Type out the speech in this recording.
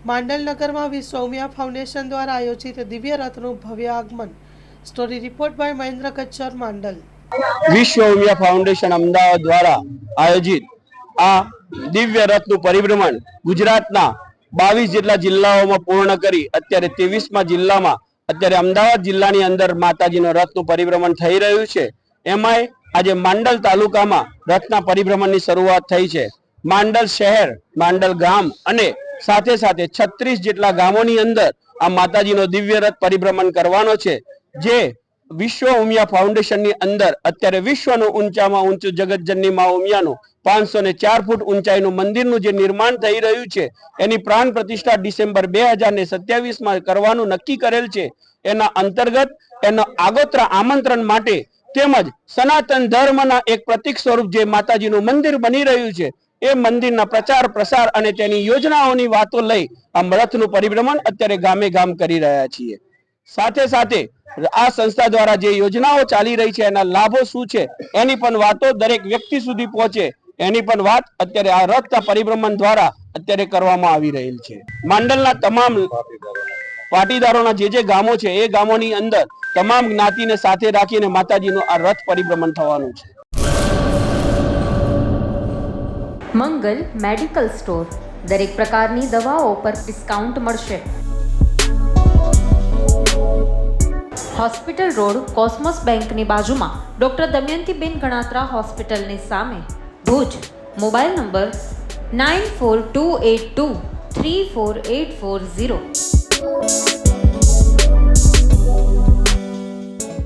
માંડલનગરમાં વિશ્વ ઉમિયા ફાઉન્ડેશન દ્વારા આયોજિત દિવ્ય રથનું ભવ્ય આગમન. Story report by Mahendra Kachhar, Mandal. Vishwa Umiya foundation Ahmedabad દ્વારા આયોજિત આ દિવ્ય રથનું પરિભ્રમણ ગુજરાતના 22 જેટલા જિલ્લાઓમાં પૂર્ણ કરી અત્યારે 23મા જિલ્લામાં અત્યારે અમદાવાદ જિલ્લાની અંદર માતાજીનો રથનું પરિભ્રમણ થઈ રહ્યું છે. એમાંય આજે માંડલ તાલુકામાં રથના પરિભ્રમણની શરૂઆત થઈ છે. માંડલ શહેર, માંડલ ગામ અને સાથે સાથે 36 જેટલા ગામોની અંદર આ માતાજીનો દિવ્ય રથ પરિભ્રમણ કરવાનો છે. જે વિશ્વ ઉમિયા ફાઉન્ડેશનની અંદર અત્યારે વિશ્વનું ઊંચામાં ઊંચું જગતજનની મા ઉમિયાનું 504 ફૂટ ઊંચાઈનું મંદિરનું જે નિર્માણ થઈ રહ્યું છે એની પ્રાણ પ્રતિષ્ઠા ડિસેમ્બર 2027માં કરવાનું નક્કી કરેલ છે. એના અંતર્ગત એના આગોતરા આમંત્રણ માટે તેમજ સનાતન ધર્મના એક પ્રતીક સ્વરૂપ જે માતાજીનું મંદિર બની રહ્યું છે એ મંદિરના પ્રચાર પ્રસાર અને તેની યોજનાઓની વાતો લઈ આ રથનું પરિભ્રમણ અત્યારે ગામે ગામ કરી રહ્યા છીએ. સાથે સાથે આ સંસ્થા દ્વારા જે યોજનાઓ ચાલી રહી છે એના લાભો શું છે એની પણ વાતો દરેક વ્યક્તિ સુધી પહોંચે એની પણ વાત અત્યારે આ રથના પરિભ્રમણ દ્વારા અત્યારે કરવામાં આવી રહેલ છે. માંડલના તમામ પાટીદારોના જે ગામો છે એ ગામોની અંદર તમામ જ્ઞાતિને સાથે રાખીને માતાજીનું આ રથ પરિભ્રમણ થવાનું છે. મંગલ મેડિકલ સ્ટોર, દરેક પ્રકારની દવાઓ પર ડિસ્કાઉન્ટ મળશે. હોસ્પિટલ રોડ, કોસ્મોસ બેંકની બાજુમાં, ડોક્ટર દમયંતીબેન ગણાત્રા હોસ્પિટલની સામે, ભુજ. Mobile number 9428234840.